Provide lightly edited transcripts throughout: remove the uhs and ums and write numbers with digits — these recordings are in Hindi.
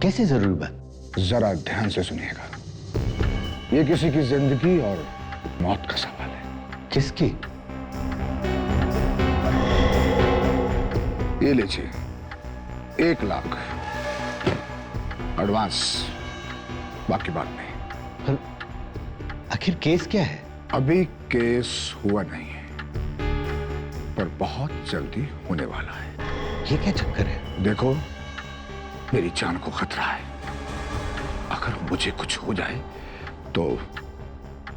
कैसी जरूरी बात? जरा ध्यान से सुनिएगा। ये किसी की जिंदगी और मौत का सवाल है। किसकी? ये लीजिए 1 लाख एडवांस, बाकी बाद में। पर आखिर केस क्या है? अभी केस हुआ नहीं है, पर बहुत जल्दी होने वाला है। ये क्या चक्कर है? देखो, मेरी जान को खतरा है। अगर मुझे कुछ हो जाए तो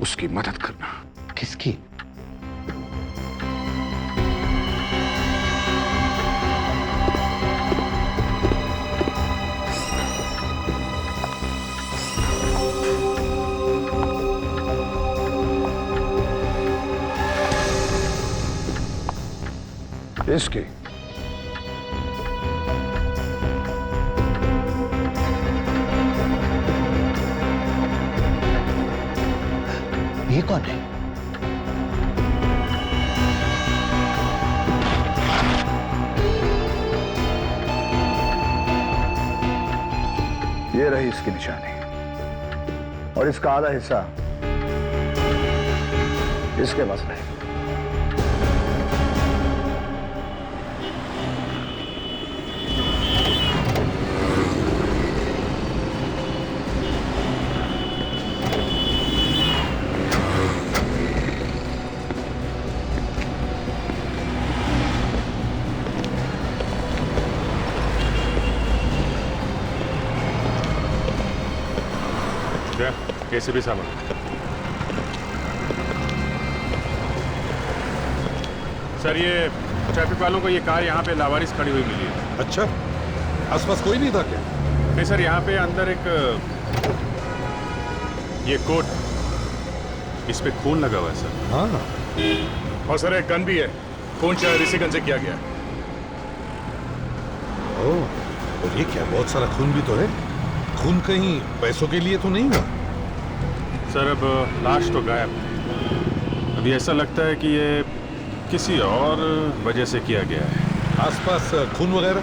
उसकी मदद करना। किसकी? इसकी। ये कौन है? ये रही इसकी निशानी, और इसका आधा हिस्सा इसके पास रहेगा। कैसे भी सामान। सर, ये ट्रैफिक वालों को ये कार यहाँ पे लावारिस खड़ी हुई मिली है। अच्छा, आसपास कोई नहीं था क्या? नहीं सर, यहाँ पे अंदर एक ये कोट, इस पे खून लगा हुआ है सर। हाँ। और सर एक गन भी है, खून शायद इसी गन से किया गया। ओह, और ये क्या, बहुत सारा खून भी तो है। खून कहीं पैसों के लिए तो नहीं हुआ? सर अब लाश तो गायब। अभी ऐसा लगता है कि ये किसी और वजह से किया गया है। आसपास खून वगैरह?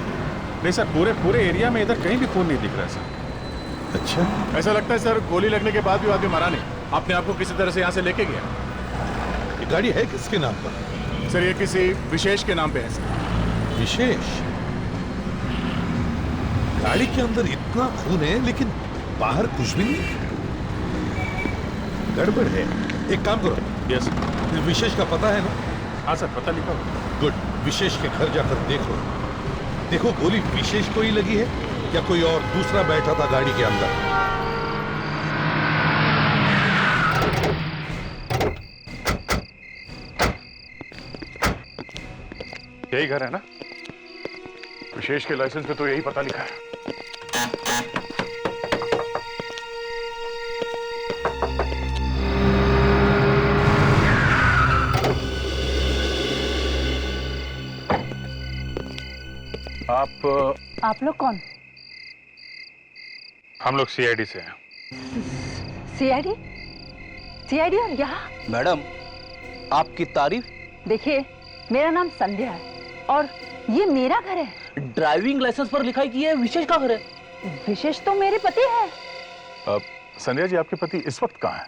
नहीं सर, पूरे एरिया में इधर कहीं भी खून नहीं दिख रहा है सर। अच्छा, ऐसा लगता है सर गोली लगने के बाद भी आदमी मरा नहीं, अपने आप को किसी तरह से यहाँ से लेके गया। ये गाड़ी है किसके नाम पर? सर ये किसी विशेष के नाम पे है सर। विशेष? गाड़ी के अंदर इतना खून है लेकिन बाहर कुछ भी नहीं। गड़बड़ है। एक काम करो। यस। विशेष का पता है ना? हाँ सर, पता लिखा हुआ। गुड। विशेष के घर जाकर देखो, देखो गोली विशेष को ही लगी है या कोई और दूसरा बैठा था गाड़ी के अंदर। यही घर है ना? विशेष के लाइसेंस पे तो यही पता लिखा है। आप लोग कौन? हम लोग सीआईडी से हैं। सीआईडी? सीआईडी और यहाँ? मैडम, आपकी तारीफ। देखिए, मेरा नाम संध्या है और ये मेरा घर है। ड्राइविंग लाइसेंस पर लिखाई की है विशेष का घर है। विशेष तो मेरे पति है। संध्या जी, आपके पति इस वक्त कहाँ हैं?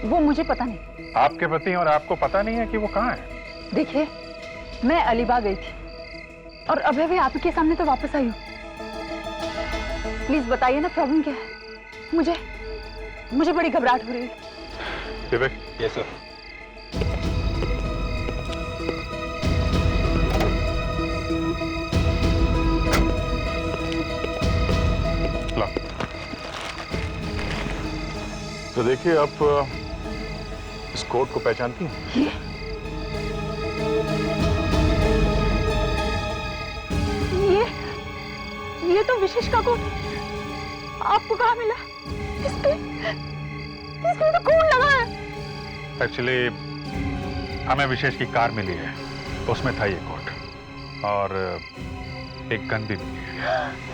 वो मुझे पता नहीं। आपके पति और आपको पता नहीं है कि वो कहाँ हैं? देखिए, मैं अलीबाग गई थी और अभी आपके सामने तो वापस आई हूँ। प्लीज बताइए ना, प्रॉब्लम क्या है? मुझे बड़ी घबराहट हो रही है। विवेक। Yes sir. तो देखिए, आप इस कोट को पहचानती हैं? ये तो विशेष का कोट। आपको कहाँ मिला? इसमें तो खून लगा है। एक्चुअली हमें विशेष की कार मिली है, उसमें था ये कोट और एक गन भी मिली है।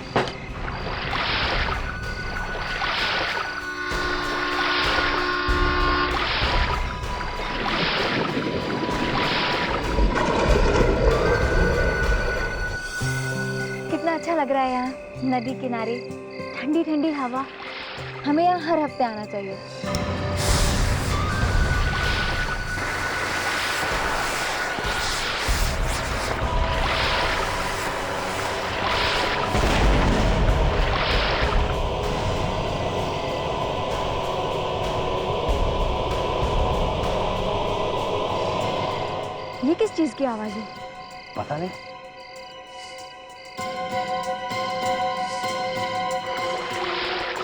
लग रहा है यहाँ, नदी किनारे ठंडी ठंडी हवा। हमें यहाँ हर हफ्ते आना चाहिए। ये किस चीज की आवाज है? पता नहीं।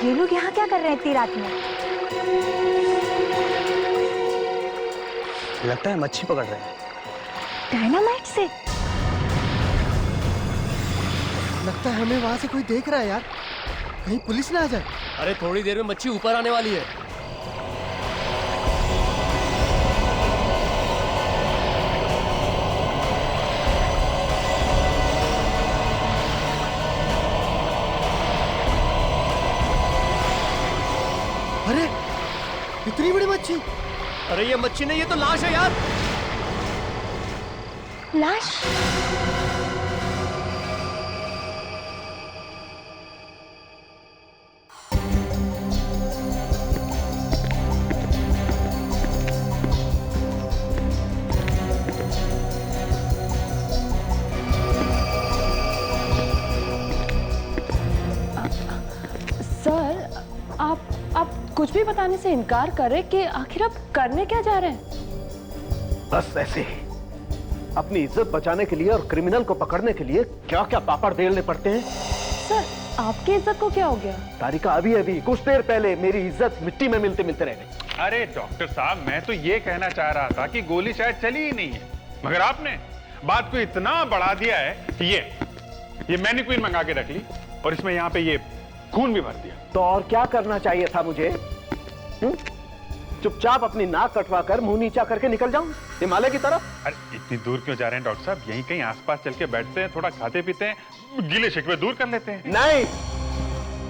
ये लोग यहाँ क्या कर रहे हैं इतनी रात में? लगता है मच्छी पकड़ रहे हैं। डायनामाइट से? लगता है हमें वहां से कोई देख रहा है यार, कहीं पुलिस ना आ जाए। अरे थोड़ी देर में मच्छी ऊपर आने वाली है। अरे इतनी बड़ी मच्छी! अरे ये मच्छी नहीं, ये तो लाश है यार। लाश? सर, आप कुछ भी बताने से इनकार कर रहे कि आखिर आप करने क्या जा रहे हैं? बस ऐसे ही अपनी इज्जत बचाने के लिए और क्रिमिनल को पकड़ने के लिए क्या क्या पापड़ बेलने पड़ते हैं। सर, आपकी इज्जत को क्या हो गया? तारिका अभी कुछ देर पहले मेरी इज्जत मिट्टी में मिलते मिलते रह गई। अरे डॉक्टर साहब, मैं तो ये कहना चाह रहा था कि गोली शायद चली ही नहीं है, मगर आपने बात को इतना बढ़ा दिया है कि ये मैनिक्विन मंगा के रख ली और इसमें यहाँ पे ये खून भी भर दिया। तो और क्या करना चाहिए था मुझे? चुपचाप अपनी नाक कटवा कर मुंह नीचा करके निकल जाऊं हिमालय की तरफ। अरे इतनी दूर क्यों जा रहे हैं डॉक्टर साहब? यहीं कहीं आसपास चल के बैठते हैं, थोड़ा खाते पीते हैं, गिले शिकवे दूर कर लेते हैं। नहीं,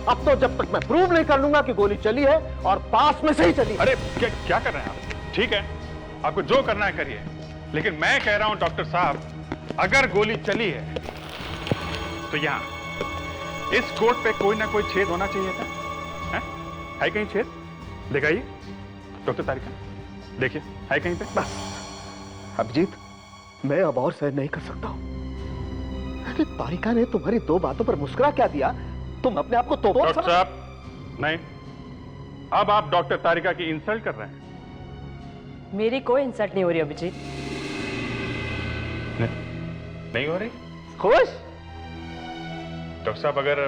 अब तो जब तक मैं प्रूव नहीं कर लूंगा कि गोली चली है और पास में से ही चली। अरे क्या कर रहे हैं आप? ठीक है, आपको जो करना है करिए, लेकिन मैं कह रहा हूं डॉक्टर साहब, अगर गोली चली है तो यहाँ इस कोट पे कोई ना कोई छेद होना चाहिए था। है कहीं छेद? दिखाइए डॉक्टर तारिका, देखिए है कहीं पे? बस अभिजीत, मैं अब और सहन नहीं कर सकता हूं। अरे तारिका ने तुम्हारी दो बातों पर मुस्कुरा क्या दिया? तुम अपने आप को तो डॉक्टर साहब, नहीं, अब आप डॉक्टर तारिका की इंसल्ट कर रहे हैं। मेरी कोई इंसल्ट नहीं हो रही अभिजीत। नहीं हो रही? खुश? डॉक्टर साहब, अगर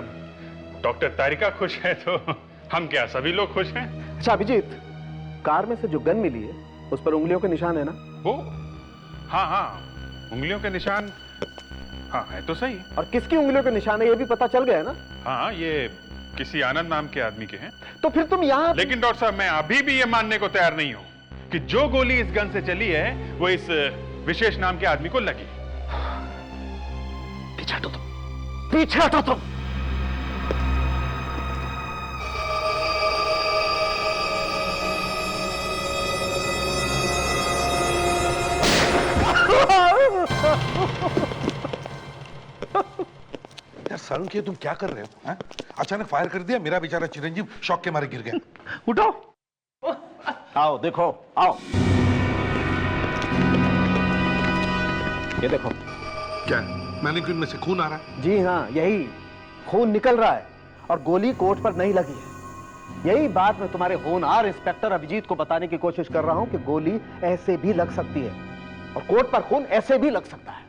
डॉक्टर तारिका खुश है तो हम क्या सभी लोग खुश हैं? अच्छा अभिजीत, कार में से जो गन मिली है उस पर उंगलियों के निशान है ना? वो हाँ, उंगलियों के निशान, हाँ है तो सही। और किसकी उंगलियों के निशान है ये भी पता चल गया है ना? हाँ, ये किसी आनंद नाम के आदमी के हैं। तो फिर तुम यहाँ? लेकिन डॉक्टर साहब, मैं अभी भी ये मानने को तैयार नहीं हूं कि जो गोली इस गन से चली है वो इस विशेष नाम के आदमी को लगी। पीछे हटो तुम, पीछे हटो तुम। यार सारुण के तुम क्या कर रहे हो? हैं? अचानक फायर कर दिया, मेरा बेचारा चिरंजीव शॉक के मारे गिर गया। उठो, आओ देखो, आओ ये देखो। क्या मैनिक्विन में से खून आ रहा है? जी हाँ, यही खून निकल रहा है और गोली कोट पर नहीं लगी है। यही बात मैं तुम्हारे होनहार इंस्पेक्टर अभिजीत को बताने की कोशिश कर रहा हूं कि गोली ऐसे भी लग सकती है और कोट पर खून ऐसे भी लग सकता है।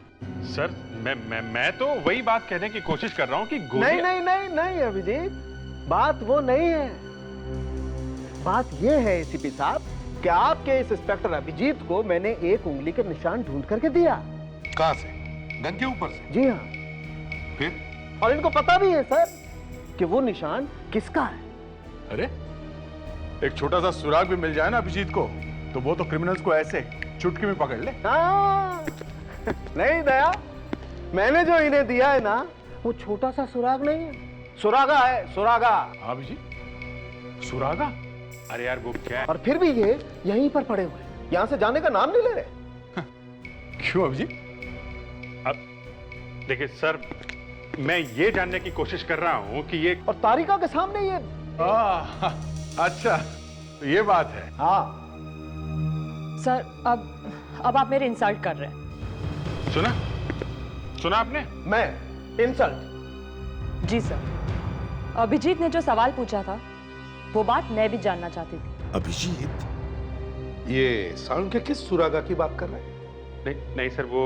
सर, मैं तो वही बात कहने की कोशिश कर रहा हूं कि गोली... नहीं नहीं नहीं नहीं अभिजीत, बात वो नहीं है। बात ये है एसीपी साहब कि आपके इस इंस्पेक्टर अभिजीत को मैंने एक उंगली के निशान ढूंढ करके दिया। कहां से? गन के ऊपर से? जी हाँ। फिर? और इनको पता भी है सर कि वो निशान किसका है। अरे, एक छोटा सा सुराग भी मिल जाए ना अभिजीत को तो वो तो क्रिमिनल्स को ऐसे चुटकी में पकड़ ले। हाँ। नहीं दया, मैंने जो इन्हें दिया है ना वो छोटा सा सुराग नहीं है, सुरागा है, सुरागा। हाँ अभिजीत, सुरागा? अरे यार वो क्या है? और फिर भी ये यहीं पर पड़े हुए, यहां से जाने का नाम नहीं ले रहे। क्यों अभिजीत? अब देखिए सर, मैं ये जानने की कोशिश कर रहा हूं कि ये और तारिका के सामने ये अच्छा तो ये बात है। हाँ सर अब आप मेरे इंसल्ट कर रहे हैं। सुना आपने? मैं इंसल्ट? जी सर, अभिजीत ने जो सवाल पूछा था वो बात मैं भी जानना चाहती थी। अभिजीत, ये साउंड के किस सुरागा की बात कर रहा है? नहीं सर, वो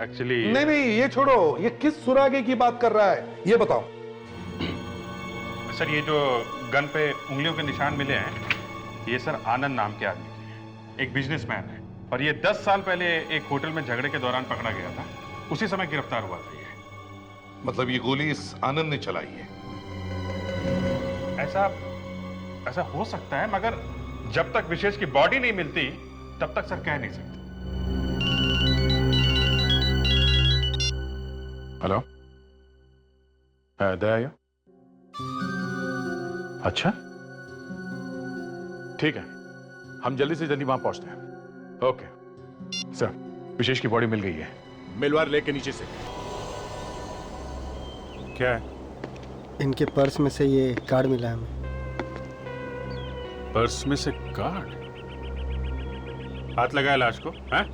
एक्चुअली नहीं, ये छोड़ो, ये किस सुरागे की बात कर रहा है ये बताओ। सर, ये जो गन पे उंगलियों के निशान मिले हैं, ये सर आनंद नाम के आदमी के हैं। एक बिजनेसमैन है और ये 10 साल पहले एक होटल में झगड़े के दौरान पकड़ा गया था। उसी समय गिरफ्तार हुआ था ये। मतलब ये गोली इस आनंद ने चलाई है? ऐसा हो सकता है, मगर जब तक विशेष की बॉडी नहीं मिलती तब तक सर कह नहीं सकते। हेलो, दया, अच्छा ठीक है, हम जल्दी से जल्दी वहां पहुंचते हैं। ओके सर, विशेष की बॉडी मिल गई है। मिलवार लेके नीचे से। क्या है? इनके पर्स में से ये कार्ड मिला है हमें। पर्स में से कार्ड? हाथ लगाया लाश को? हैं?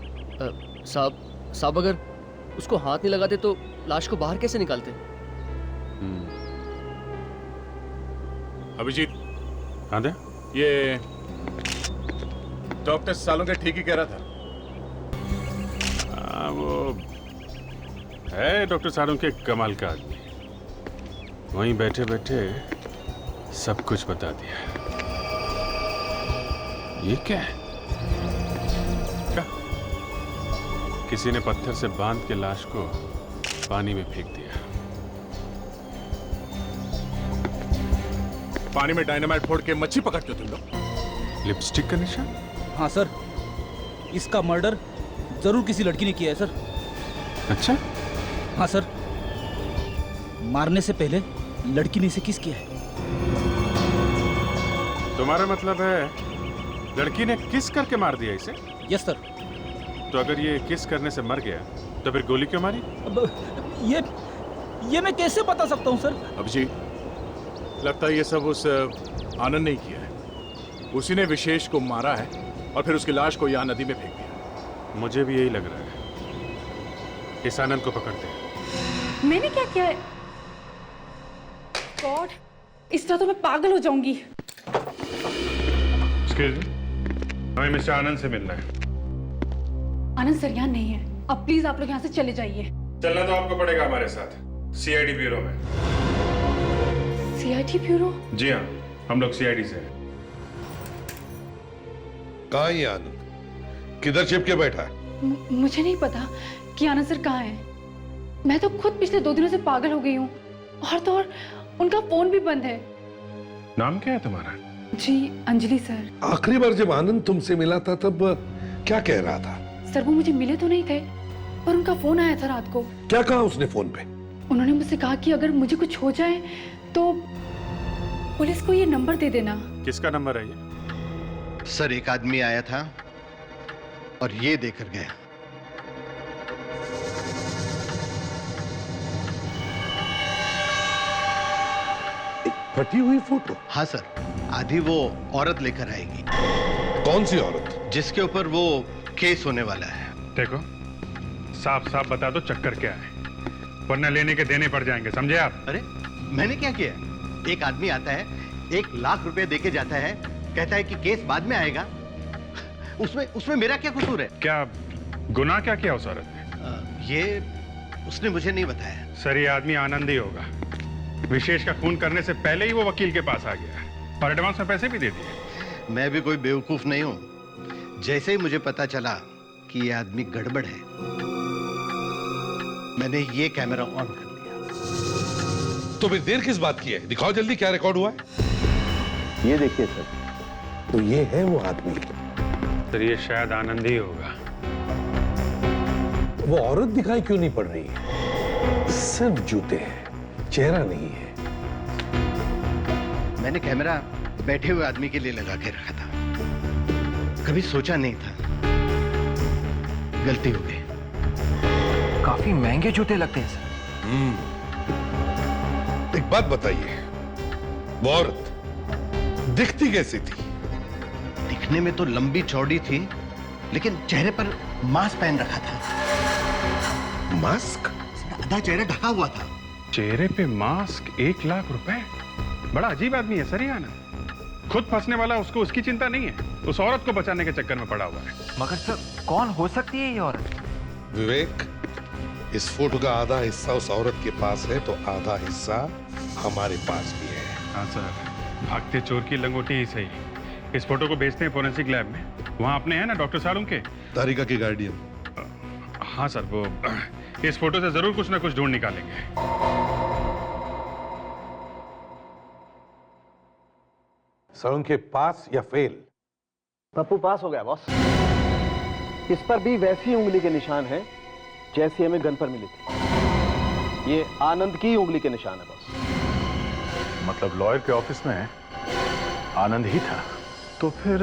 साहब अगर उसको हाथ नहीं लगाते तो लाश को बाहर कैसे निकालते? अभिजीत, हाँ दे, ये डॉक्टर सालों ठीक ही कह रहा था। वो है डॉक्टर सालों के कमाल का आदमी, वहीं बैठे बैठे सब कुछ बता दिया। ये क्या है? क्या? किसी ने पत्थर से बांध के लाश को पानी में फेंक दिया। पानी में डायनामाइट फोड़ के मच्छी पकड़ते हो तुम लोग? लिपस्टिक का निशान? हाँ सर, इसका मर्डर जरूर किसी लड़की ने किया है सर। अच्छा? हाँ सर, मारने से पहले लड़की ने इसे किस किया है। तुम्हारा मतलब है लड़की ने किस करके मार दिया इसे? Yes sir. तो अगर ये किस करने से मर गया तो फिर गोली क्यों मारी? अब ये मैं कैसे बता सकता हूँ सर? अभिजीत, लगता है ये सब उस आनंद ने किया है। उसी ने विशेष को मारा है और फिर उसकी लाश को यहाँ नदी में फेंक दिया। मुझे भी यही लग रहा है। इस आनंद को पकड़ते हैं। मैंने क्या किया है? गॉड, इस तरह तो मैं पागल हो जाऊंगी। एक्सक्यूज मी, हमें मिस्टर आनंद से मिलना है। आनंद सर यहाँ नहीं है। अब प्लीज आप लोग यहाँ से चले जाइए। चलना तो आपको पड़ेगा हमारे साथ, सीआईडी ब्यूरो में। CID bureau? जी हाँ, हम लोग सीआईडी से हैं। कहाँ है ये आनंद? किधर छिप के बैठा है? मुझे नहीं पता कि आनंद सर कहाँ है। मैं तो खुद पिछले 2 दिनों से पागल हो गई हूँ, और तो और उनका फोन भी बंद है। नाम क्या है तुम्हारा? जी, अंजलि सर। आखिरी बार जब आनंद तुमसे मिला था तब क्या कह रहा था? सर वो मुझे मिले तो नहीं थे, पर उनका फोन आया था रात को। क्या कहा उसने फोन पे? उन्होंने मुझसे कहा कि अगर मुझे कुछ हो जाए तो पुलिस को ये नंबर दे देना। किसका नंबर है ये? सर, एक आदमी आया था और ये देकर गया। फटी हुई फोटो? हाँ सर, आधी वो औरत लेकर आएगी। कौन सी औरत? जिसके ऊपर वो केस होने वाला है। देखो, साफ साफ बता दो चक्कर क्या है, वरना लेने के देने पड़ जाएंगे, समझे आप? अरे मैंने क्या किया? एक आदमी आता है, 1 लाख रुपए देके जाता है, कहता है कि केस बाद में आएगा। उसमें मेरा क्या कसूर है? क्या गुनाह क्या किया उस औरत ने? ये उसने मुझे नहीं बताया। सर, ये आदमी आनंद ही होगा। विशेष का खून करने से पहले ही वो वकील के पास आ गया और एडवांस में पैसे भी दे दिए। मैं भी कोई बेवकूफ नहीं हूं। जैसे ही मुझे पता चला कि ये आदमी गड़बड़ है, मैंने ये कैमरा ऑन कर लिया। तो फिर देर किस बात की है? दिखाओ जल्दी क्या रिकॉर्ड हुआ है। ये देखिए सर, तो ये है वो आदमी। सर, ये शायद आनंद ही होगा। वो औरत दिखाई क्यों नहीं पड़ रही है? सिर्फ जूते हैं, चेहरा नहीं है। मैंने कैमरा बैठे हुए आदमी के लिए लगा के रखा था, कभी सोचा नहीं था। गलती हो गई। काफी महंगे जूते लगते हैं सर। बात बताइए, वो औरत दिखती कैसी थी? दिखने में तो लंबी चौड़ी थी, लेकिन चेहरे पर मास्क पहन रखा था। मास्क? आधा चेहरा ढका हुआ था। चेहरे पे मास्क, 1 लाख रुपए। बड़ा अजीब आदमी है सर ये आनंद। खुद फंसने वाला, उसको उसकी चिंता नहीं है, उस औरत को बचाने के चक्कर में पड़ा हुआ है। मगर सर कौन हो सकती है ये औरत? विवेक, इस फोटो का आधा हिस्सा उस औरत के पास है, तो आधा हिस्सा हमारे पास भी है। हाँ सर, भागते चोर की लंगोटी ही सही। इस फोटो को भेजते हैं फोरेंसिक लैब में। वहाँ अपने हैं ना डॉक्टर साहब उनके? तारिका के गार्डियन। हाँ सर, वो इस फोटो से जरूर कुछ ना कुछ ढूंढ निकालेंगे। सर उनके पास या फेल? पप्पू पास हो गया बॉस। इस पर भी वैसी उंगली के निशान हैं जैसी हमें गन पर मिली थी। ये आनंद की उंगली के निशान है बॉस। मतलब लॉयर के ऑफिस में आनंद ही था? तो फिर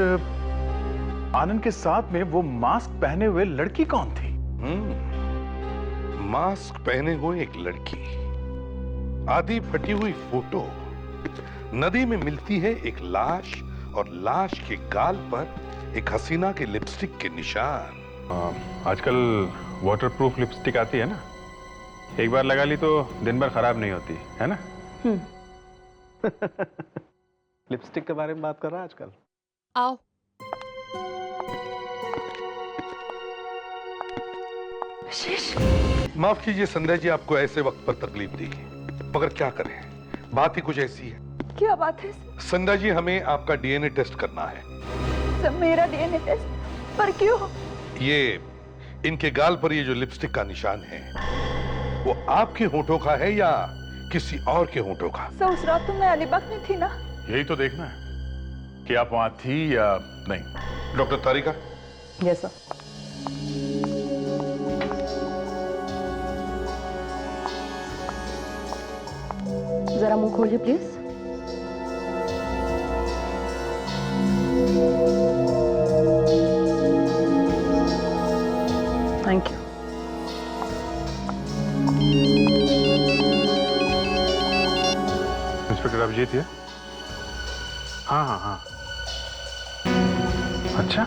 आनंद के साथ में वो मास्क पहने हुए लड़की कौन थी? मास्क पहने हुए एक लड़की, आधी फटी हुई फोटो, नदी में मिलती है एक लाश, और लाश के गाल पर एक हसीना के लिपस्टिक के निशान। आजकल वाटरप्रूफ लिपस्टिक आती है ना, एक बार लगा ली तो दिन भर खराब नहीं होती है ना? लिपस्टिक के बारे में बात कर रहा है आजकल। आओ। माफ कीजिए संध्या जी, आपको ऐसे वक्त पर तकलीफ दी, मगर क्या करें, बात ही कुछ ऐसी है। क्या बात है? संध्या जी, हमें आपका डीएनए टेस्ट करना है। सब मेरा डीएनए टेस्ट? पर क्यों? ये इनके गाल पर ये जो लिपस्टिक का निशान है, वो आपके होठों का है या किसी और के होठों का? सर उस रात तो मैं अलीबाग में थी ना। यही तो देखना है कि आप वहां थी या नहीं। डॉक्टर तारिका? Yes sir. जरा मुंह खोलिए please. Thank you. Inspector Abhijeet है? हाँ हाँ हाँ। अच्छा,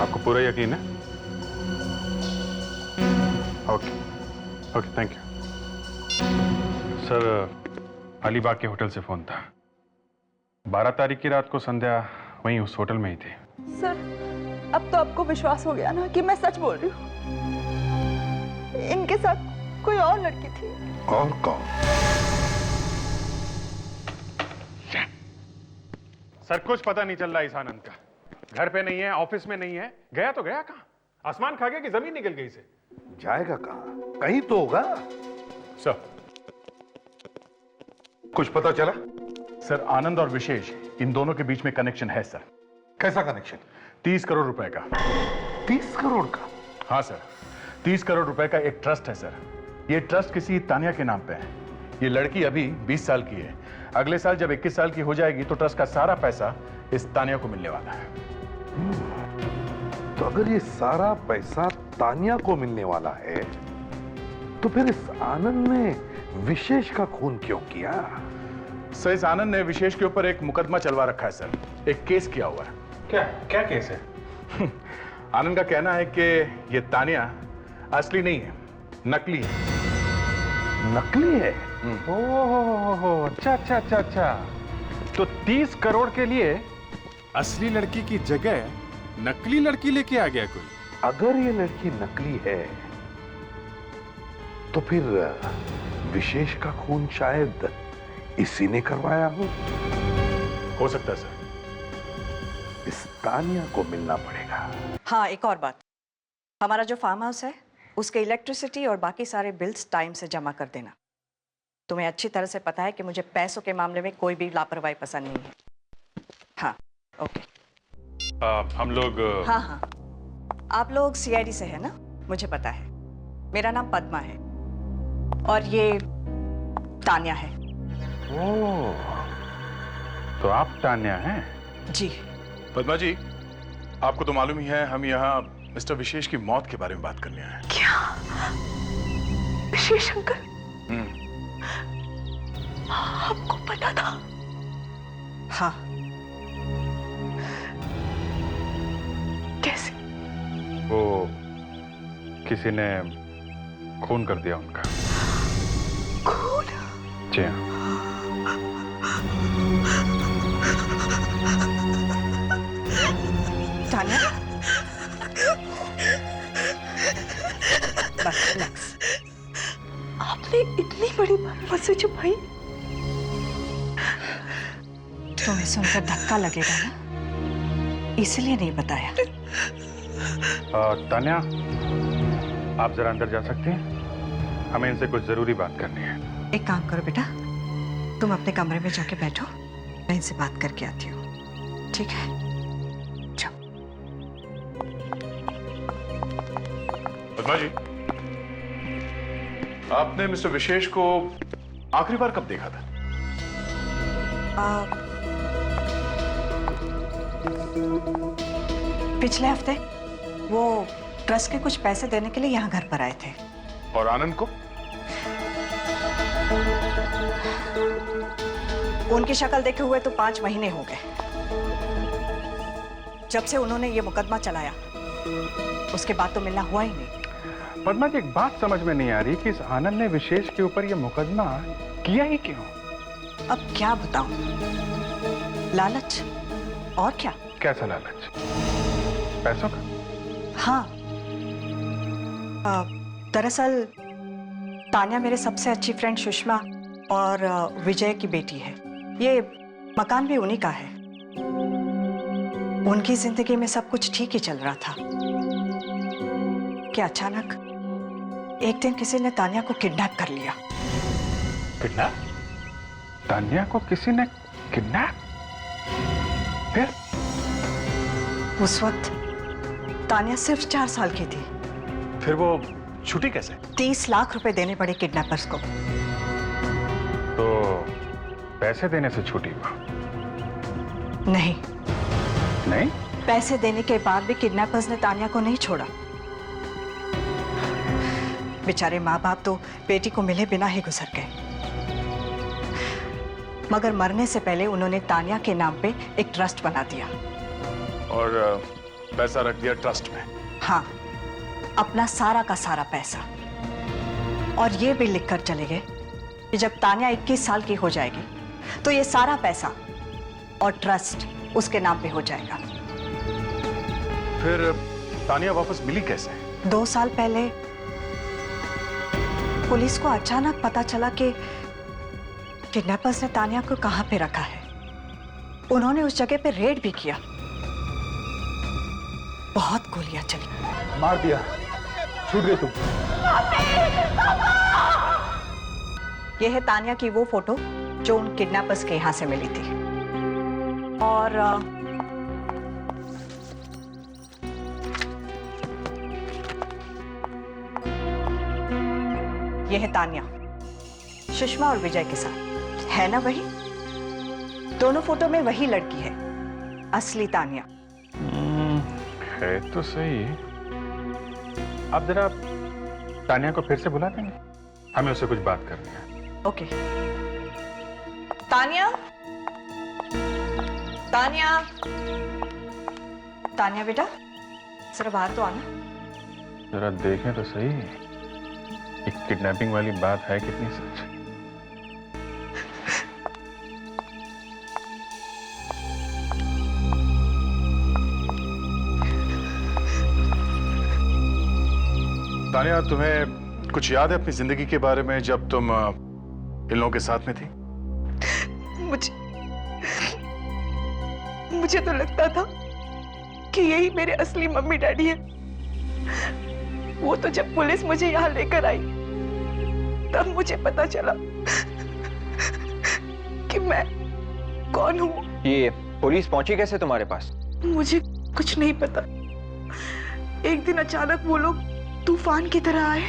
आपको पूरा यकीन है? Okay okay, thank you sir. Alibaug के होटल से फोन था। 12 तारीख की रात को संध्या वहीं उस होटल में ही थी। सर अब तो आपको विश्वास हो गया ना कि मैं सच बोल रही हूँ? इनके साथ कोई और लड़की थी। और कौन? सर कुछ पता नहीं चल रहा इस आनंद का। घर पे नहीं है, ऑफिस में नहीं है, गया तो गया कहाँ? आसमान खा गया कि जमीन निकल गई से? जाएगा कहाँ? कहीं तो होगा। सर कुछ पता चला? सर आनंद और विशेष, इन दोनों के बीच में कनेक्शन है सर। कैसा कनेक्शन? 30 करोड़ रुपए का। 30 करोड़ का? हाँ सर, 30 करोड़ रुपए का एक ट्रस्ट है सर। ये ट्रस्ट किसी तानिया के नाम पे है। ये लड़की अभी 20 साल की है। अगले साल जब 21 साल की हो जाएगी तो ट्रस्ट का सारा पैसा इस तानिया को मिलने वाला है। तो अगर ये सारा पैसा तानिया को मिलने वाला है, तो फिर इस आनंद ने विशेष का खून क्यों किया? सर इस आनंद ने विशेष के ऊपर एक मुकदमा चलवा रखा है सर, एक केस किया हुआ है। क्या क्या केस है? आनंद का कहना है कि ये तानिया असली नहीं है, नकली है। नकली है? ओह अच्छा अच्छा अच्छा अच्छा। तो 30 करोड़ के लिए असली लड़की की जगह नकली लड़की लेके आ गया कोई। अगर ये लड़की नकली है तो फिर विशेष का खून शायद इसी ने करवाया हो सकता है सर। इस तानिया को मिलना पड़ेगा। हाँ, एक और बात, हमारा जो फार्म हाउस है उसके इलेक्ट्रिसिटी और बाकी सारे बिल्स टाइम से जमा कर देना। तुम्हें अच्छी तरह से पता है कि मुझे पैसों के मामले में कोई भी लापरवाही पसंद नहीं है। हाँ ओके। हम लोग हाँ हाँ, आप लोग सीआईडी से है ना? मुझे पता है। मेरा नाम पद्मा है और ये तानिया है। ओह, तो आप तानिया हैं? जी। पद्मा जी, आपको तो मालूम ही है हम यहाँ मिस्टर विशेष की मौत के बारे में बात करने आए हैं। क्या? विशेष अंकल? आपको पता था? हाँ। कैसे? वो किसी ने खून कर दिया उनका। खून? जी हाँ। तान्या, बस रिलैक्स। आपने इतनी बड़ी बात मुझसे छुपाई? तुम्हें सुनकर धक्का लगेगा ना, इसलिए नहीं बताया। तान्या, आप जरा अंदर जा सकती हैं? हमें इनसे कुछ जरूरी बात करनी है। एक काम करो बेटा, तुम अपने कमरे में जाके बैठो, मैं इनसे बात करके आती हूँ। ठीक है? जाओ। पद्मा जी, आपने मिस्टर विशेष को आखिरी बार कब देखा था? पिछले हफ्ते वो ट्रस्ट के कुछ पैसे देने के लिए यहाँ घर पर आए थे। और आनंद को? उनकी शक्ल देखे हुए तो 5 महीने हो गए, जब से उन्होंने ये मुकदमा चलाया। उसके बाद तो मिलना हुआ ही नहीं। पद्मा जी, एक बात समझ में नहीं आ रही कि इस आनंद ने विशेष के ऊपर ये मुकदमा किया ही क्यों? अब क्या बताऊं? लालच, और क्या? कैसा लालच? पैसों का? हाँ। दरअसल तान्या मेरे सबसे अच्छी फ्रेंड सुषमा और विजय की बेटी है। ये मकान भी उन्हीं का है। उनकी जिंदगी में सब कुछ ठीक ही चल रहा था कि अचानक एक दिन किसी ने तान्या को किडनैप कर लिया। किडनैप? तान्या को किसी ने किडनैप? फिर? उस वक्त तान्या सिर्फ 4 साल की थी। फिर वो छूटी कैसे? 30 लाख रुपए देने पड़े किडनैपर्स को। तो पैसे देने से छूटी वो? नहीं। नहीं? पैसे देने के बाद भी किडनैपर्स ने तान्या को नहीं छोड़ा। बेचारे माँ बाप तो बेटी को मिले बिना ही गुजर गए, मगर मरने से पहले उन्होंने तान्या के नाम पे एक ट्रस्ट बना दिया। और पैसा रख दिया ट्रस्ट में? हाँ, अपना सारा का सारा पैसा। और ये भी लिखकर चले गए कि जब तान्या 21 साल की हो जाएगी तो ये सारा पैसा और ट्रस्ट उसके नाम पे हो जाएगा। फिर तान्या वापस मिली कैसे? 2 साल पहले पुलिस को अचानक पता चला कि किडनैपर्स ने तान्या को कहां पे रखा है। उन्होंने उस जगह पे रेड भी किया। बहुत गोलियां चली। मार दिया, छूट गई तुम। यह है तान्या की वो फोटो जो उन किडनैपर्स के यहां से मिली थी। और यह है तान्या सुषमा और विजय के साथ। है ना वही? दोनों फोटो में वही लड़की है, असली तान्या। है तो सही। आप जरा तान्या को फिर से बुला देंगे? हमें उससे कुछ बात करनी है। ओके। तान्या, तान्या, तान्या बेटा, जरा बाहर तो आना। जरा देखें तो सही, एक किडनैपिंग वाली बात है कितनी सच। तान्या, तुम्हें कुछ याद है अपनी जिंदगी के बारे में जब तुम इन लोगों के साथ में थी? मुझे तो लगता था कि यही मेरे असली मम्मी डैडी है। वो तो जब पुलिस मुझे यहाँ लेकर आई तब मुझे पता चला कि मैं कौन हूँ। ये पुलिस पहुंची कैसे तुम्हारे पास? मुझे कुछ नहीं पता। एक दिन अचानक वो लोग तूफान की तरह आए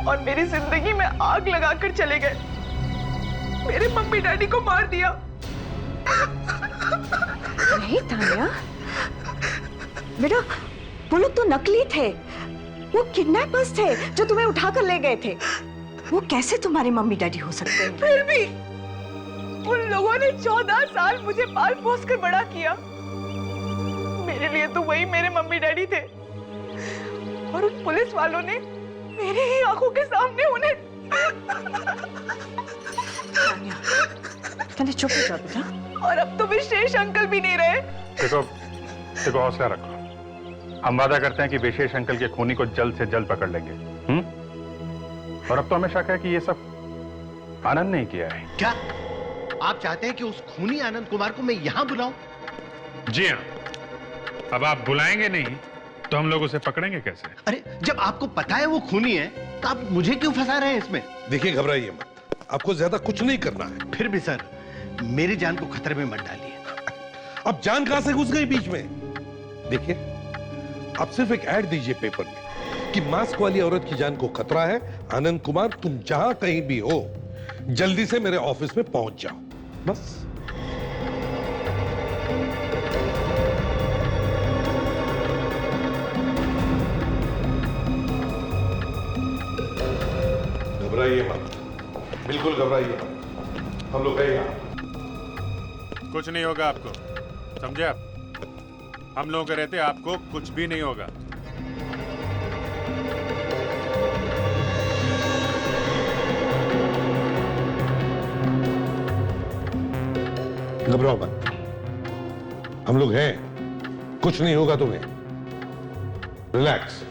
और मेरी जिंदगी में आग लगाकर चले गए। मेरे मम्मी डैडी को मार दिया। नहीं तान्या बेटा, वो लोग तो नकली थे। वो किडनैपर्स थे जो तुम्हें उठाकर ले गए थे। वो कैसे तुम्हारे मम्मी डैडी हो सकते हैं? फिर भी उन लोगों ने 14 साल मुझे पाल पोस कर बड़ा किया। मेरे लिए तो वही मेरे मम्मी डैडी थे, और उन पुलिस वालों ने मेरी ही आंखों के सामने उन्हें। तान्या चुप हो जाओ बेटा। और अब तो विशेष अंकल भी नहीं रहे। देखो हौसला रखो। हम वादा करते हैं कि विशेष अंकल के खूनी को जल्द से जल्द पकड़ लेंगे। और अब तो हमें शक है कि ये सब आनंद ने किया है। क्या आप चाहते हैं कि उस खूनी आनंद कुमार को मैं यहां बुलाऊं? जी हाँ। अब आप बुलाएंगे नहीं तो हम लोग उसे पकड़ेंगे कैसे? अरे जब आपको पता है वो खूनी है तो आप मुझे क्यों फंसा रहे हैं इसमें? देखिए, घबराइए मत, आपको ज्यादा कुछ नहीं करना है। फिर भी सर, मेरी जान को खतरे में मत डालिए। अब जान कहां से घुस गई बीच में? देखिए, आप सिर्फ एक ऐड दीजिए पेपर में कि मास्क वाली औरत की जान को खतरा है। आनंद कुमार, तुम जहां कहीं भी हो, जल्दी से मेरे ऑफिस में पहुंच जाओ, बस। घबराइए मत, बिल्कुल घबराइए मत, हम लोग हैं यहां। कुछ नहीं होगा आपको, समझे आप? हम लोगों के रहते आपको कुछ भी नहीं होगा। घबराओ मत, हम लोग हैं, कुछ नहीं होगा तुम्हें। रिलैक्स।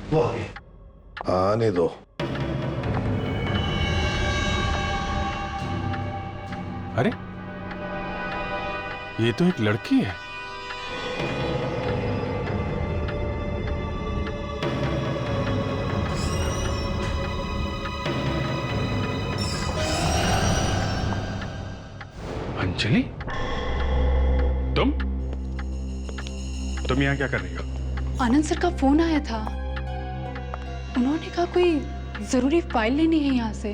वो आने दो। अरे ये तो एक लड़की है। अंजलि, तुम यहाँ क्या कर रही हो? आनंद सर का फोन आया था, उन्होंने कहा कोई जरूरी फाइल लेनी है यहाँ से।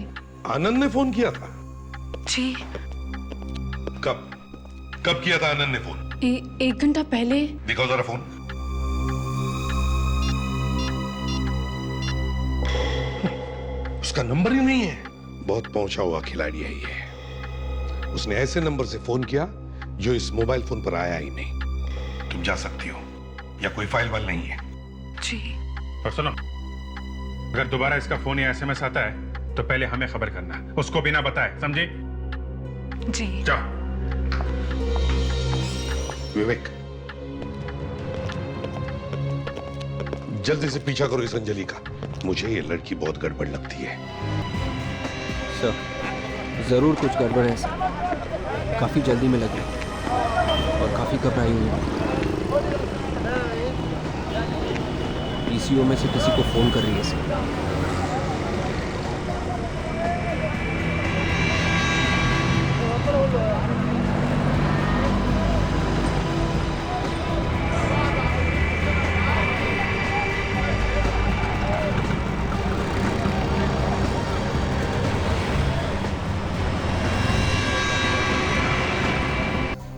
आनंद ने फोन किया था? जी। कब किया था आनंद ने फोन? 1 घंटा पहले। दिखाओ जरा फोन। उसका नंबर ही नहीं है। बहुत पहुंचा हुआ खिलाड़ी है ये। उसने ऐसे नंबर से फोन किया जो इस मोबाइल फोन पर आया ही नहीं। तुम जा सकती हो, या कोई फाइल वाल नहीं है। जी। और सुनो, अगर दोबारा इसका फोन या एसएमएस आता है तो पहले हमें खबर करना, उसको बिना बताए, समझे? जी। जाओ। विवेक, जल्दी से पीछा करो इस अंजलि का। मुझे ये लड़की बहुत गड़बड़ लगती है। सर, जरूर कुछ गड़बड़ है सर। काफी जल्दी में लग रही और काफी घबराई हुई है। पीसीओ में से किसी को फोन कर रही है सर।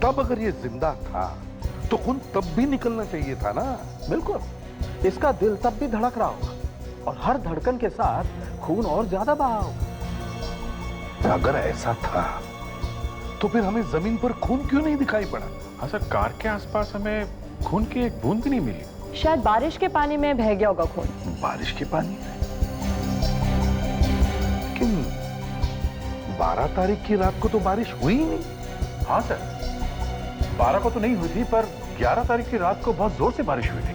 तब अगर ये जिंदा था तो खून तब भी निकलना चाहिए था ना। बिल्कुल, इसका दिल तब भी धड़क रहा होगा और हर धड़कन के साथ खून और ज्यादा बहा होगा। अगर ऐसा था तो फिर हमें जमीन पर खून क्यों नहीं दिखाई पड़ा? हाँ सर, कार के आसपास हमें खून की एक बूंद भी नहीं मिली। शायद बारिश के पानी में बह गया होगा खून। बारिश के पानी में? लेकिन 12 तारीख की रात को तो बारिश हुई ही नहीं। हाँ सर, 12 को तो नहीं हुई थी, पर 11 तारीख की रात को बहुत जोर से बारिश हुई थी।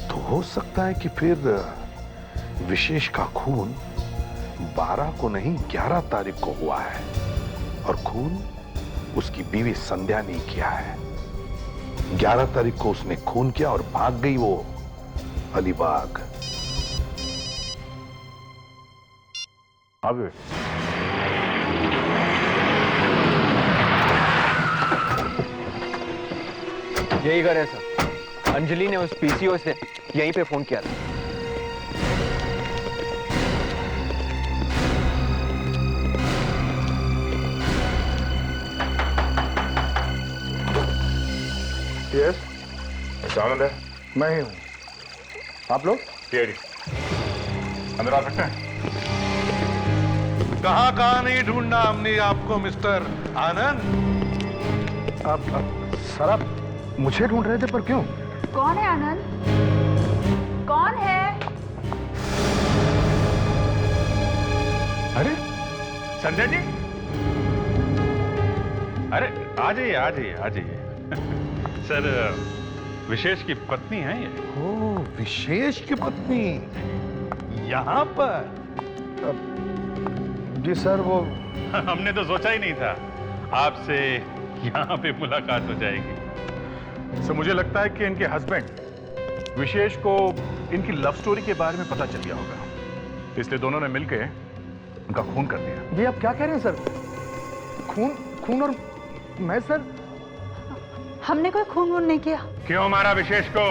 तो हो सकता है कि फिर विशेष का खून 12 को नहीं 11 तारीख को हुआ है, और खून उसकी बीवी संध्या ने किया है। 11 तारीख को उसने खून किया और भाग गई वो अलीबाग। अब यही घर है सर। अंजलि ने उस पीसीओ से यहीं पे फोन किया था। यस, आनंद है। मैं ही हूँ। आप लोग? अंदर आ सकते हैं? कहाँ कहाँ नहीं ढूंढना हमने आपको मिस्टर आनंद। आप सर, आप मुझे ढूंढ रहे थे, पर क्यों? कौन है आनंद? कौन है? अरे संध्या जी, अरे आ जाइए आ जाइए आ जाइए। सर, विशेष की पत्नी है ये। ओ, विशेष की पत्नी यहाँ पर? जी सर, वो हमने तो सोचा ही नहीं था आपसे यहाँ पे मुलाकात हो जाएगी। सर, मुझे लगता है कि इनके हस्बैंड विशेष को इनकी लव स्टोरी के बारे में पता चल गया होगा, इसलिए दोनों ने मिलकर उनका खून कर दिया। जी आप क्या कह रहे हैं सर? खून? खून? और मैं सर? हमने कोई खून वून नहीं किया। क्यों मारा विशेष को?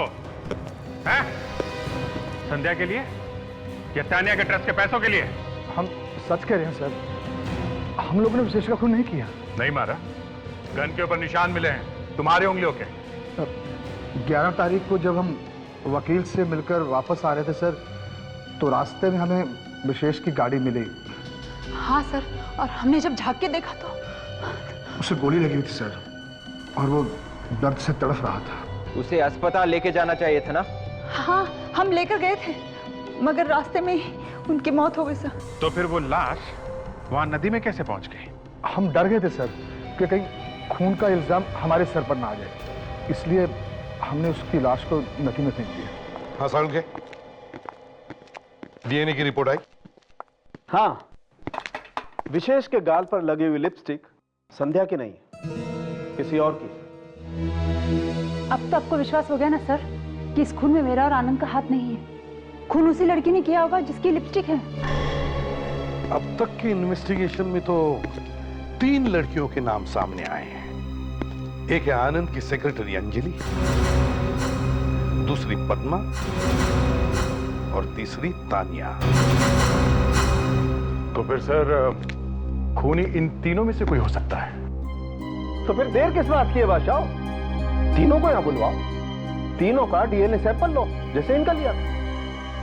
हैं? संध्या के लिए या तानिया के ट्रस्ट के पैसों के लिए? हम सच कह रहे हैं सर, हम लोगों ने विशेष का खून नहीं किया। नहीं मारा। गन के ऊपर निशान मिले हैं तुम्हारे उंगलियों के। 11 तारीख को जब हम वकील से मिलकर वापस आ रहे थे सर, तो रास्ते में हमें विशेष की गाड़ी मिली। हाँ सर, और हमने जब झांक के देखा तो उसे गोली लगी हुई थी सर, और वो दर्द से तड़फ रहा था। उसे अस्पताल लेके जाना चाहिए था ना? हाँ, हम लेकर गए थे, मगर रास्ते में ही उनकी मौत हो गई सर। तो फिर वो लाश वहां नदी में कैसे पहुंच गई? हम डर गए थे सर कि कहीं खून का इल्जाम हमारे सर पर ना आ जाए, इसलिए हमने उसकी लाश को नदी में फेंक दिया। हाँ साउंड के डीएनए की रिपोर्ट आई? हाँ, विशेष के गाल पर लगी हुई लिपस्टिक संध्या की नहीं, किसी और की। अब तो आपको विश्वास हो गया ना सर कि इस खून में मेरा और आनंद का हाथ नहीं है। खून उसी लड़की ने किया होगा जिसकी लिपस्टिक है। अब तक की इन्वेस्टिगेशन में तो 3 लड़कियों के नाम सामने आए हैं। एक है आनंद की सेक्रेटरी अंजलि, दूसरी पद्मा और तीसरी तानिया। तो फिर सर, खूनी इन तीनों में से कोई हो सकता है। तो फिर देर किस बात की है बादशाह? तीनों को यहां बुलवाओ, तीनों का डीएनए सैंपल लो, जैसे इनका लिया,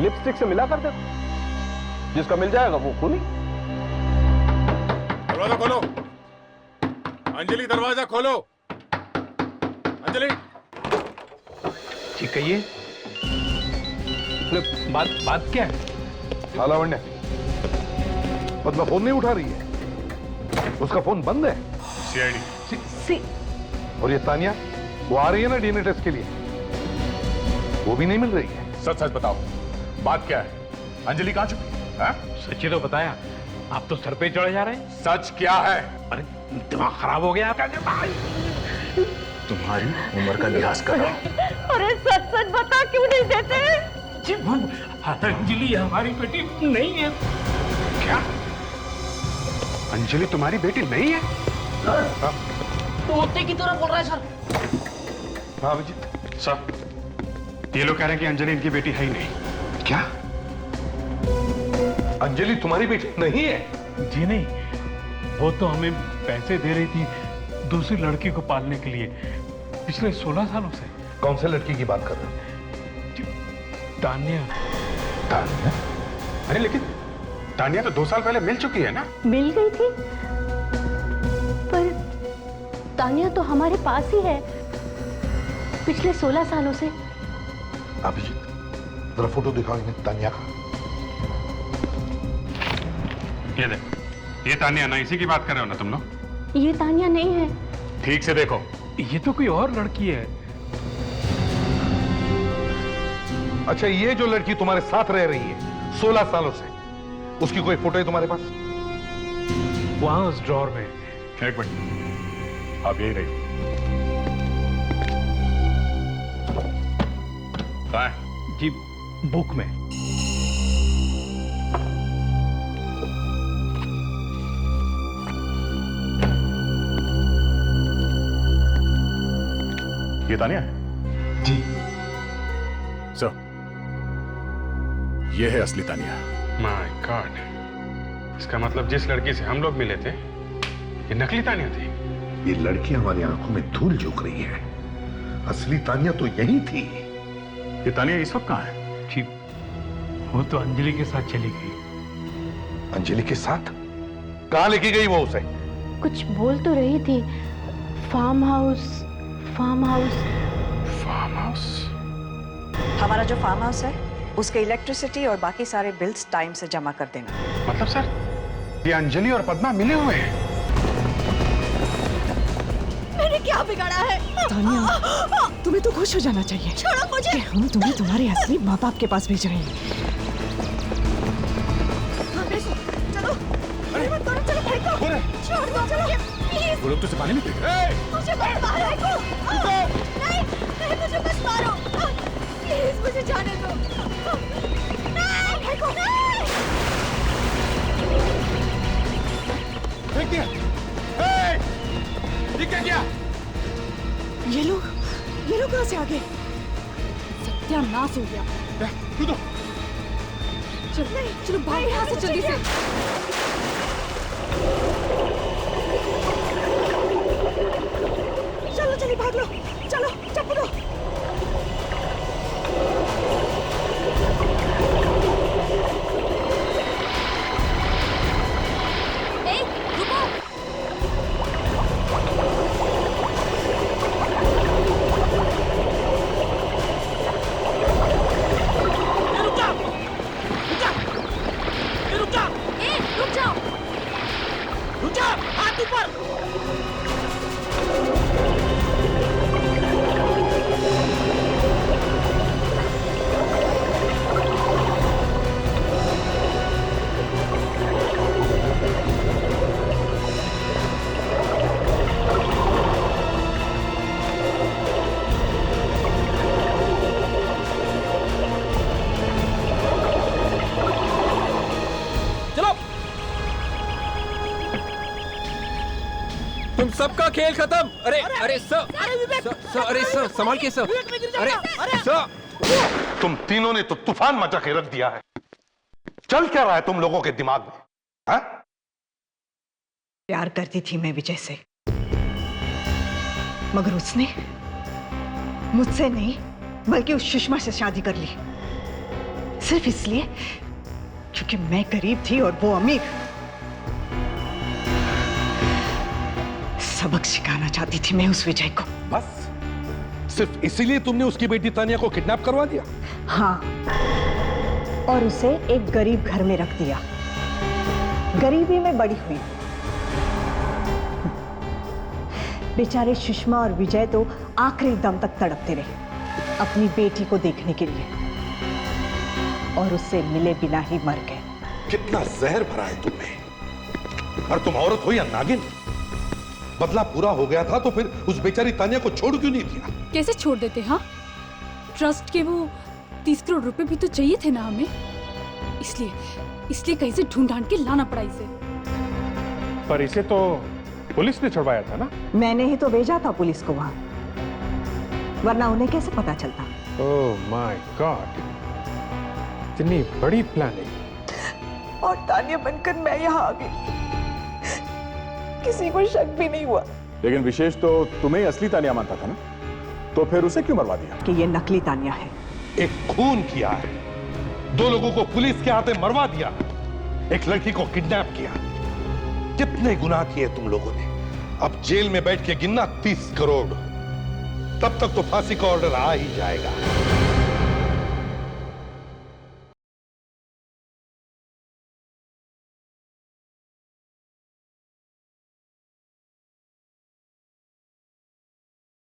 लिपस्टिक से मिला कर दे, जिसका मिल जाएगा वो खूनी। दरवाजा खोलो अंजलि, दरवाजा खोलो अंजलि। ठीक कहिए, बात क्या है? लावण्य, पद्मा फोन नहीं उठा रही है, उसका फोन बंद है। सीआईडी। और ये तानिया, वो आ रही है ना डीएनए टेस्ट के लिए, वो भी नहीं मिल रही है। सच सच बताओ, बात क्या है? अंजलि कहां छुपी है? सच ही तो बताया, आप तो सर पे चढ़े जा रहे हैं। सच क्या है? अरे दिमाग खराब हो गया आपका? तुम्हारी उम्र का लिहाज करो। अरे सच सच बता, क्यों नहीं देते? अंजलि हमारी बेटी नहीं है। क्या? अंजलि तुम्हारी बेटी नहीं है? तोते की तरह बोल रहा है सर। हाँ अभिजीत। सर, ये लोग कह रहे हैं कि अंजलि इनकी बेटी है ही नहीं। क्या? अंजलि तुम्हारी बेटी नहीं है? जी नहीं, वो तो हमें पैसे दे रही थी दूसरी लड़की को पालने के लिए पिछले 16 सालों से। कौन से लड़की की बात कर रहे हो? तानिया। तानिया? अरे लेकिन तानिया तो 2 साल पहले मिल चुकी है ना? मिल गई थी, पर तानिया तो हमारे पास ही है पिछले 16 सालों से। अभिजीत, जरा फोटो दिखाओ इन्हें तानिया का। ये देखो, ये तानिया ना, इसी की बात कर रहे हो ना तुम लोग? ये तानिया नहीं है। ठीक से देखो, ये तो कोई और लड़की है। अच्छा, ये जो लड़की तुम्हारे साथ रह रही है 16 सालों से, उसकी कोई फोटो है तुम्हारे पास? वहां उस ड्रॉर में। एक मिनट, आप यही रही। कहाँ है? जी, बुक में। ये तानिया है? जी सर, ये है असली तानिया। माय गॉड, इसका मतलब जिस लड़की से हम लोग मिले थे, ये नकली तानिया थी। ये लड़की हमारी आंखों में धूल झोंक रही है। असली तानिया तो यही थी। ये तानिया इस वक्त कहाँ है? ठीक, वो तो अंजलि के साथ चली गई। अंजलि के साथ? कहाँ लेके गई वो उसे? कुछ बोल तो रही थी, farm house, farm house. Farm house? हमारा जो फार्म हाउस है उसके इलेक्ट्रिसिटी और बाकी सारे बिल्स टाइम से जमा कर देना। मतलब सर, ये अंजलि और पद्मा मिले हुए हैं? मैंने क्या बिगाड़ा है? तानिया, तुम्हें तो खुश हो जाना चाहिए। छोड़ो मुझे। कि हम तुम्हें तुम्हारे असली माँ बाप के पास भेज रहे हैं। चलो, अरे मत करो, चलो भाई को। छोड़ दो, चलो प्लीज। वो लोग तो पानी में फेंक रहे हैं। मुझे मत मारो नहीं, नहीं मुझे मत मारो, प्लीज मुझे जाने दो। नहीं भाई को, नहीं। फेंक दिया। ये क्या किया? ये लोग कहाँ से आ गए? सत्यानाश हो गया। कूदो। चलो भाग यहाँ से जल्दी से। चलो चलिए भाग लो, चलो चप्पू दो। तुम सबका खेल खत्म। अरे अरे सर, अरे सर संभाल के सर। अरे सर, तुम तीनों ने तो तूफान मचा के रख दिया है। चल क्या रहा है तुम लोगों के दिमाग में? हाँ? प्यार करती थी मैं विजय से, मगर उसने मुझसे नहीं बल्कि उस सुषमा से शादी कर ली, सिर्फ इसलिए क्योंकि मैं गरीब थी और वो अमीर। सबक सिखाना चाहती थी मैं उस विजय को। बस सिर्फ इसीलिए तुमने उसकी बेटी तानिया को किडनैप करवा दिया? हाँ, और उसे एक गरीब घर में रख दिया, गरीबी में बड़ी हुई। बेचारे सुषमा और विजय तो आखिरी दम तक तड़पते रहे अपनी बेटी को देखने के लिए, और उससे मिले बिना ही मर गए। कितना जहर भरा है तुमने। और तुम औरत हो या नागिन? बदला पूरा हो गया था तो फिर उस बेचारी तानिया को छोड़ क्यों नहीं दिया? कैसे छोड़ देते? हाँ, ट्रस्ट के वो 30 करोड़ रुपए भी तो चाहिए थे ना हमें, इसलिए कहीं से ढूंढ ढांड के लाना पड़ा इसे। पर इसे तो पुलिस ने छुड़वाया था ना? मैंने ही तो भेजा था पुलिस को वहां, वरना उन्हें कैसे पता चलता? ओह माय गॉड, इतनी बड़ी प्लानिंग। और तानिया बनकर मैं यहाँ आ गई, किसी को शक भी नहीं हुआ। लेकिन विशेष तो तुम्हें असली तानिया मानता था ना, तो फिर उसे क्यों मरवा दिया? कि ये नकली तानिया है। एक खून किया है, 2 लोगों को पुलिस के हाथे मरवा दिया, एक लड़की को किडनैप किया। कितने गुनाह किए तुम लोगों ने। अब जेल में बैठ के गिनना 30 करोड़, तब तक तो फांसी का ऑर्डर आ ही जाएगा।